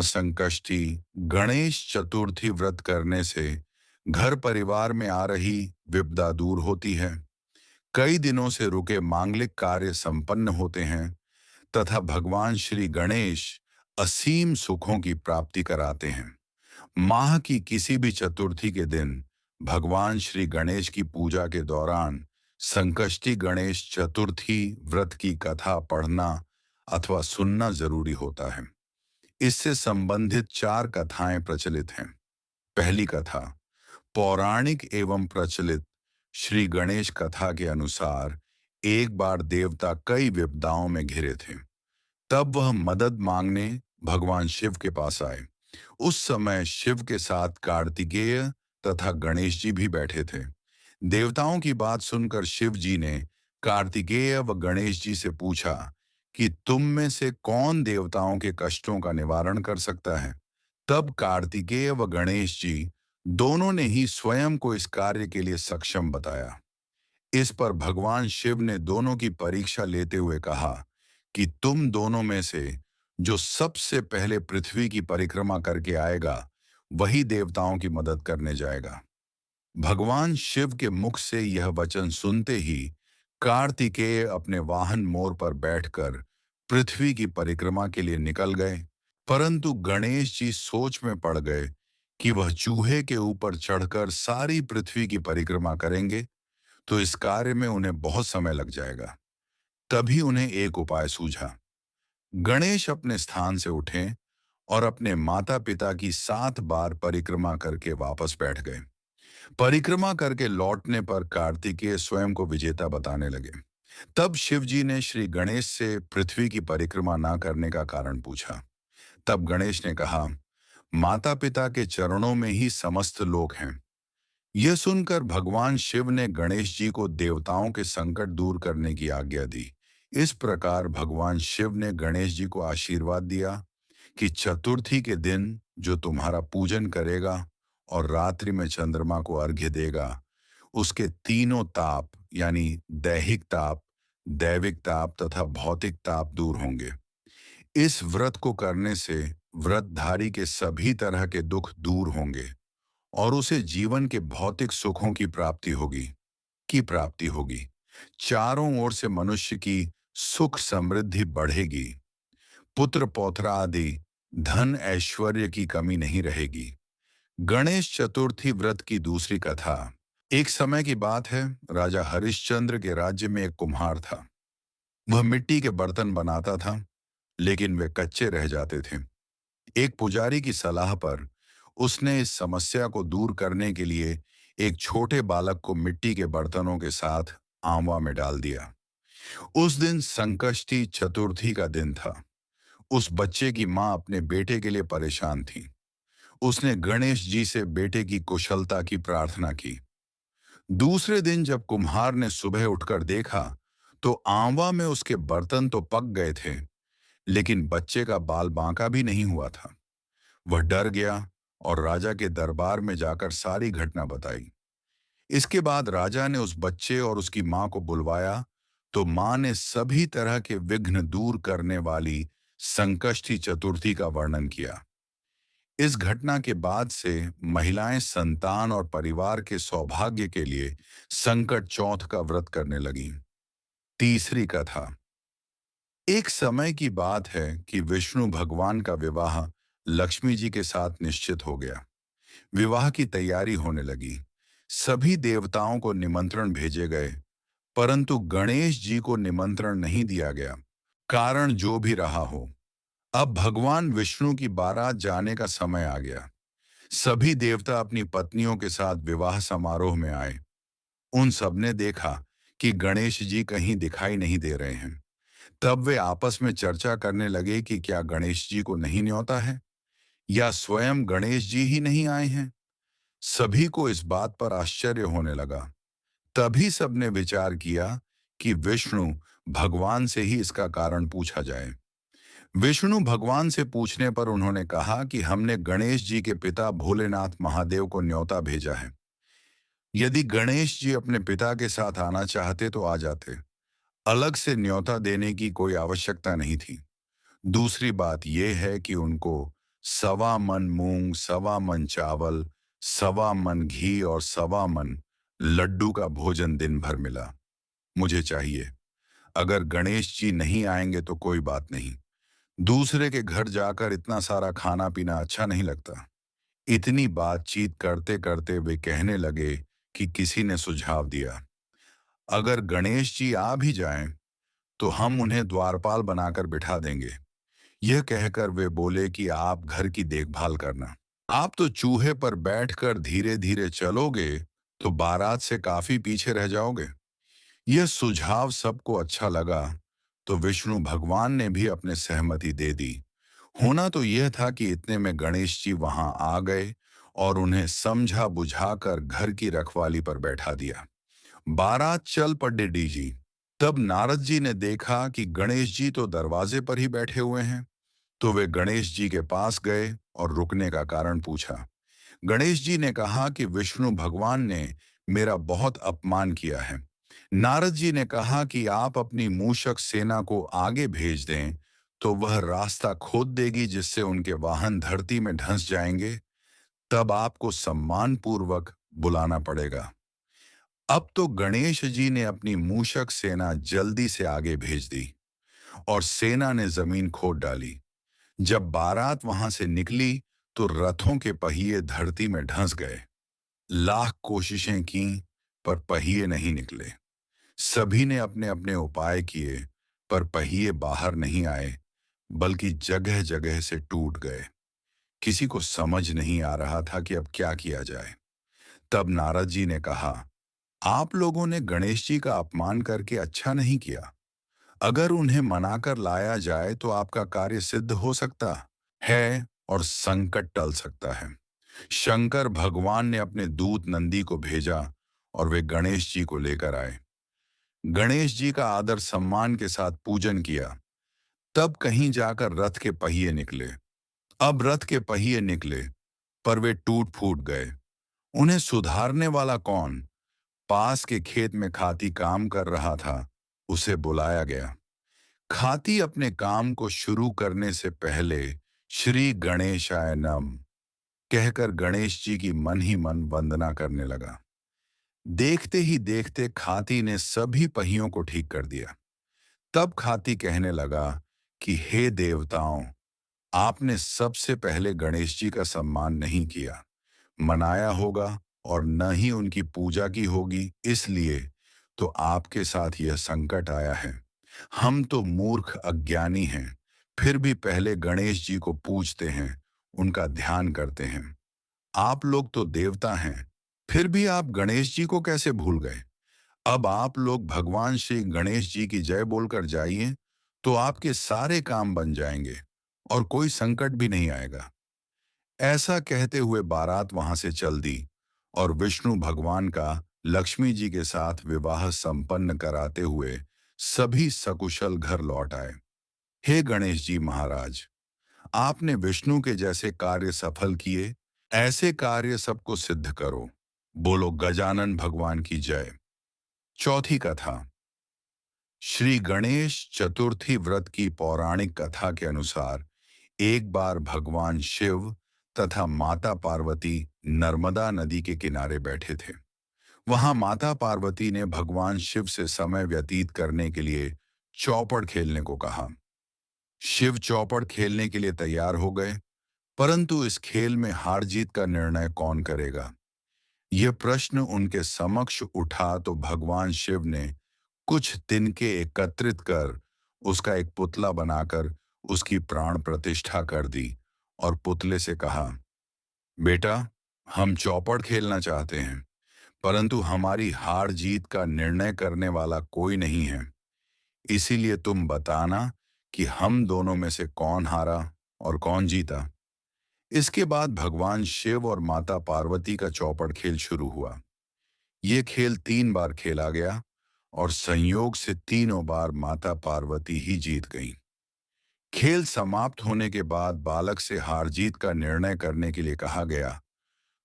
संकष्टी गणेश चतुर्थी व्रत करने से घर परिवार में आ रही विपदा दूर होती है। कई दिनों से रुके मांगलिक कार्य संपन्न होते हैं तथा भगवान श्री गणेश असीम सुखों की प्राप्ति कराते हैं। माह की किसी भी चतुर्थी के दिन भगवान श्री गणेश की पूजा के दौरान संकष्टी गणेश चतुर्थी व्रत की कथा पढ़ना अथवा सुनना जरूरी होता है। इससे संबंधित चार कथाएं प्रचलित हैं। पहली कथा पौराणिक एवं प्रचलित श्री गणेश कथा के अनुसार एक बार देवता कई विपदाओं में घिरे थे। तब वह मदद मांगने भगवान शिव के पास आए। उस समय शिव के साथ कार्तिकेय तथा गणेश जी भी बैठे थे। देवताओं की बात सुनकर शिव जी ने कार्तिकेय व गणेश जी से पूछा कि तुम में से कौन देवताओं के कष्टों का निवारण कर सकता है। तब कार्तिकेय व गणेश जी दोनों ने ही स्वयं को इस कार्य के लिए सक्षम बताया। इस पर भगवान शिव ने दोनों की परीक्षा लेते हुए कहा कि तुम दोनों में से जो सबसे पहले पृथ्वी की परिक्रमा करके आएगा वही देवताओं की मदद करने जाएगा। भगवान शिव के मुख से यह वचन सुनते ही कार्तिकेय अपने वाहन मोर पर बैठकर पृथ्वी की परिक्रमा के लिए निकल गए। परंतु गणेश जी सोच में पड़ गए कि वह चूहे के ऊपर चढ़कर सारी पृथ्वी की परिक्रमा करेंगे तो इस कार्य में उन्हें बहुत समय लग जाएगा। तभी उन्हें एक उपाय सूझा। गणेश अपने स्थान से उठे और अपने माता पिता की 7 बार परिक्रमा करके वापस बैठ गए। परिक्रमा करके लौटने पर कार्तिकेय स्वयं को विजेता बताने लगे। तब शिव जी ने श्री गणेश से पृथ्वी की परिक्रमा ना करने का कारण पूछा। तब गणेश ने कहा, माता पिता के चरणों में ही समस्त लोक हैं। यह सुनकर भगवान शिव ने गणेश जी को देवताओं के संकट दूर करने की आज्ञा दी। इस प्रकार भगवान शिव ने गणेश जी को आशीर्वाद दिया कि चतुर्थी के दिन जो तुम्हारा पूजन करेगा और रात्रि में चंद्रमा को अर्घ्य देगा, उसके तीनों ताप यानी दैहिक ताप, दैविक ताप तथा भौतिक ताप दूर होंगे। इस व्रत को करने से व्रतधारी के सभी तरह के दुख दूर होंगे और उसे जीवन के भौतिक सुखों की प्राप्ति होगी। चारों ओर से मनुष्य की सुख समृद्धि बढ़ेगी। पुत्र पौत्र आदि धन ऐश्वर्य की कमी नहीं रहेगी। गणेश चतुर्थी व्रत की दूसरी कथा। एक समय की बात है, राजा हरिश्चंद्र के राज्य में एक कुम्हार था। वह मिट्टी के बर्तन बनाता था, लेकिन वे कच्चे रह जाते थे। एक पुजारी की सलाह पर उसने इस समस्या को दूर करने के लिए एक छोटे बालक को मिट्टी के बर्तनों के साथ आंवा में डाल दिया। उस दिन संकष्टी चतुर्थी का दिन था। उस बच्चे की मां अपने बेटे के लिए परेशान थी। उसने गणेश जी से बेटे की कुशलता की प्रार्थना की। दूसरे दिन जब कुम्हार ने सुबह उठकर देखा तो आंवा में उसके बर्तन तो पक गए थे, लेकिन बच्चे का बाल बांका भी नहीं हुआ था। वह डर गया और राजा के दरबार में जाकर सारी घटना बताई। इसके बाद राजा ने उस बच्चे और उसकी मां को बुलवाया तो मां ने सभी तरह के विघ्न दूर करने वाली संकष्टी चतुर्थी का वर्णन किया। इस घटना के बाद से महिलाएं संतान और परिवार के सौभाग्य के लिए संकट चौथ का व्रत करने लगीं। तीसरी कथा। एक समय की बात है कि विष्णु भगवान का विवाह लक्ष्मी जी के साथ निश्चित हो गया। विवाह की तैयारी होने लगी। सभी देवताओं को निमंत्रण भेजे गए, परंतु गणेश जी को निमंत्रण नहीं दिया गया। कारण जो भी रहा हो, अब भगवान विष्णु की बारात जाने का समय आ गया। सभी देवता अपनी पत्नियों के साथ विवाह समारोह में आए। उन सबने देखा कि गणेश जी कहीं दिखाई नहीं दे रहे हैं। तब वे आपस में चर्चा करने लगे कि क्या गणेश जी को नहीं न्योता है या स्वयं गणेश जी ही नहीं आए हैं। सभी को इस बात पर आश्चर्य होने लगा। तभी सबने विचार किया कि विष्णु भगवान से ही इसका कारण पूछा जाए। विष्णु भगवान से पूछने पर उन्होंने कहा कि हमने गणेश जी के पिता भोलेनाथ महादेव को न्योता भेजा है। यदि गणेश जी अपने पिता के साथ आना चाहते तो आ जाते। अलग से न्योता देने की कोई आवश्यकता नहीं थी। दूसरी बात यह है कि उनको सवा मन मूंग, सवा मन चावल, सवा मन घी और सवा मन लड्डू का भोजन दिन भर मिला। मुझे चाहिए। अगर गणेश जी नहीं आएंगे तो कोई बात नहीं। दूसरे के घर जाकर इतना सारा खाना पीना अच्छा नहीं लगता। इतनी बातचीत करते करते वे कहने लगे कि किसी ने सुझाव दिया, अगर गणेश जी आ भी जाएं तो हम उन्हें द्वारपाल बनाकर बिठा देंगे। यह कहकर वे बोले कि आप घर की देखभाल करना। आप तो चूहे पर बैठकर धीरे धीरे चलोगे तो बारात से काफी पीछे रह जाओगे। यह सुझाव सबको अच्छा लगा तो विष्णु भगवान ने भी अपने सहमति दे दी। होना तो यह था कि इतने में गणेश जी वहां आ गए और उन्हें समझा बुझाकर घर की रखवाली पर बैठा दिया। बारात चल पड़े डीजी। तब नारद जी ने देखा कि गणेश जी तो दरवाजे पर ही बैठे हुए हैं, तो वे गणेश जी के पास गए और रुकने का कारण पूछा। गणेश जी ने कहा कि विष्णु भगवान ने मेरा बहुत अपमान किया है। नारद जी ने कहा कि आप अपनी मूषक सेना को आगे भेज दें तो वह रास्ता खोद देगी जिससे उनके वाहन धरती में धंस जाएंगे। तब आपको सम्मान पूर्वक बुलाना पड़ेगा। अब तो गणेश जी ने अपनी मूषक सेना जल्दी से आगे भेज दी और सेना ने जमीन खोद डाली। जब बारात वहां से निकली तो रथों के पहिए धरती में धंस गए। लाख कोशिशें की पर पहिए नहीं निकले। सभी ने अपने अपने उपाय किए पर पहिए बाहर नहीं आए, बल्कि जगह जगह से टूट गए। किसी को समझ नहीं आ रहा था कि अब क्या किया जाए। तब नारद जी ने कहा, आप लोगों ने गणेश जी का अपमान करके अच्छा नहीं किया। अगर उन्हें मनाकर लाया जाए तो आपका कार्य सिद्ध हो सकता है और संकट टल सकता है। शंकर भगवान ने अपने दूत नंदी को भेजा और वे गणेश जी को लेकर आए। गणेश जी का आदर सम्मान के साथ पूजन किया। तब कहीं जाकर रथ के पहिए निकले। अब रथ के पहिए निकले पर वे टूट फूट गए। उन्हें सुधारने वाला कौन? पास के खेत में खाती काम कर रहा था, उसे बुलाया गया। खाती अपने काम को शुरू करने से पहले श्री गणेशाय नम कहकर गणेश जी की मन ही मन वंदना करने लगा। देखते ही देखते खाती ने सभी पहियों को ठीक कर दिया। तब खाती कहने लगा कि हे देवताओं, आपने सबसे पहले गणेश जी का सम्मान नहीं किया, मनाया होगा और न ही उनकी पूजा की होगी, इसलिए तो आपके साथ यह संकट आया है। हम तो मूर्ख अज्ञानी हैं, फिर भी पहले गणेश जी को पूजते हैं, उनका ध्यान करते हैं। आप लोग तो देवता हैं, फिर भी आप गणेश जी को कैसे भूल गए? अब आप लोग भगवान श्री गणेश जी की जय बोलकर जाइए, तो आपके सारे काम बन जाएंगे और कोई संकट भी नहीं आएगा। ऐसा कहते हुए बारात वहां से चल दी और विष्णु भगवान का लक्ष्मी जी के साथ विवाह संपन्न कराते हुए सभी सकुशल घर लौट आए। हे गणेश जी महाराज, आपने विष्णु के जैसे कार्य सफल किए, ऐसे कार्य सबको सिद्ध करो। बोलो गजानन भगवान की जय। चौथी कथा। श्री गणेश चतुर्थी व्रत की पौराणिक कथा के अनुसार एक बार भगवान शिव तथा माता पार्वती नर्मदा नदी के किनारे बैठे थे। वहां माता पार्वती ने भगवान शिव से समय व्यतीत करने के लिए चौपड़ खेलने को कहा। शिव चौपड़ खेलने के लिए तैयार हो गए, परंतु इस खेल में हार जीत का निर्णय कौन करेगा? यह प्रश्न उनके समक्ष उठा तो भगवान शिव ने कुछ तिनके एकत्रित कर उसका एक पुतला बनाकर उसकी प्राण प्रतिष्ठा कर दी और पुतले से कहा, बेटा, हम चौपड़ खेलना चाहते हैं, परंतु हमारी हार जीत का निर्णय करने वाला कोई नहीं है। इसीलिए तुम बताना कि हम दोनों में से कौन हारा और कौन जीता। इसके बाद भगवान शिव और माता पार्वती का चौपड़ खेल शुरू हुआ। ये खेल 3 बार खेला गया और संयोग से तीनों बार माता पार्वती ही जीत गईं। खेल समाप्त होने के बाद बालक से हार जीत का निर्णय करने के लिए कहा गया,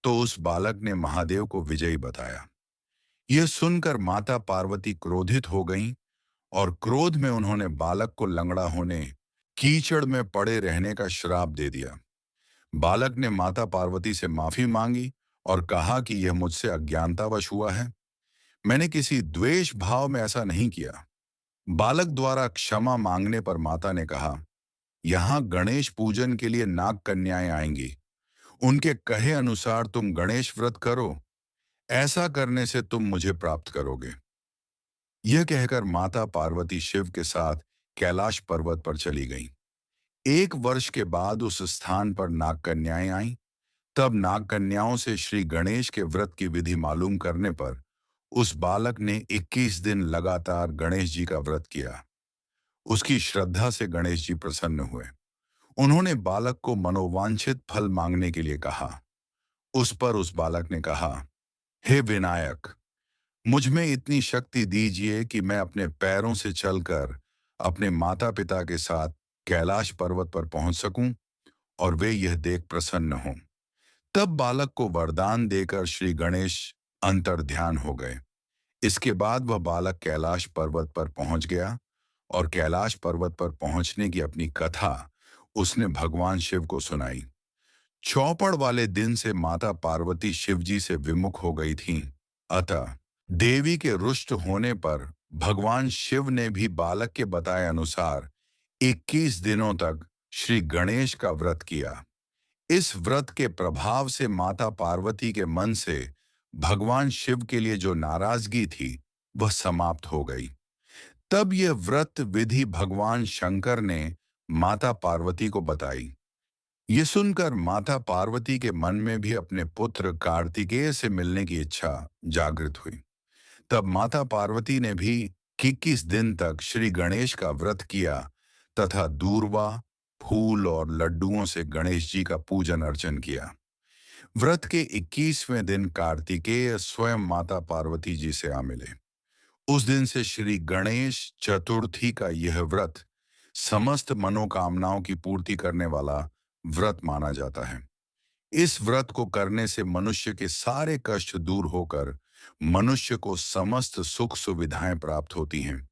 तो उस बालक ने महादेव को विजयी बताया। यह सुनकर माता पार्वती क्रोधित हो गईं और क्रोध में उन्होंने बालक को लंगड़ा होने, कीचड़ में पड़े रहने का श्राप दे दिया। बालक ने माता पार्वती से माफी मांगी और कहा कि यह मुझसे अज्ञानतावश हुआ है। मैंने किसी द्वेष भाव में ऐसा नहीं किया। बालक द्वारा क्षमा मांगने पर माता ने कहा, यहाँ गणेश पूजन के लिए नाग कन्याएं आएंगी। उनके कहे अनुसार तुम गणेश व्रत करो। ऐसा करने से तुम मुझे प्राप्त करोगे। यह कहकर माता पार्वती शिव के साथ कैलाश पर्वत पर चली गईं। 1 वर्ष के बाद उस स्थान पर नाग कन्याएं आईं। तब नाग कन्याओं से श्री गणेश के व्रत की विधि मालूम करने पर उस बालक ने 21 दिन लगातार गणेश जी का व्रत किया। उसकी श्रद्धा से गणेश जी प्रसन्न हुए। उन्होंने बालक को मनोवांछित फल मांगने के लिए कहा। उस पर उस बालक ने कहा, हे विनायक, मुझ में इतनी शक्ति दीजिए कि मैं अपने पैरों से चलकर अपने माता पिता के साथ कैलाश पर्वत पर पहुंच सकूं और वे यह देख प्रसन्न हों। तब बालक को वरदान देकर श्री गणेश अंतर्ध्यान हो गए। इसके बाद वह बालक कैलाश पर्वत पर पहुंच गया और कैलाश पर्वत पर पहुंचने की अपनी कथा उसने भगवान शिव को सुनाई। चौपड़ वाले दिन से माता पार्वती शिवजी से विमुख हो गई थीं। अतः देवी के रुष्ट होने पर भगवान शिव ने भी बालक के बताए अनुसार 21 दिनों तक श्री गणेश का व्रत किया। इस व्रत के प्रभाव से माता पार्वती के मन से भगवान शिव के लिए जो नाराजगी थी वह समाप्त हो गई। तब यह व्रत विधि भगवान शंकर ने माता पार्वती को बताई। ये सुनकर माता पार्वती के मन में भी अपने पुत्र कार्तिकेय से मिलने की इच्छा जागृत हुई। तब माता पार्वती ने भी 21 दिन तक श्री गणेश का व्रत किया तथा दूर्वा, फूल और लड्डुओं से गणेश जी का पूजन अर्चन किया। व्रत के 21वें दिन कार्तिकेय स्वयं माता पार्वती जी से आ मिले। उस दिन से श्री गणेश चतुर्थी का यह व्रत समस्त मनोकामनाओं की पूर्ति करने वाला व्रत माना जाता है। इस व्रत को करने से मनुष्य के सारे कष्ट दूर होकर मनुष्य को समस्त सुख सुविधाएं प्राप्त होती हैं।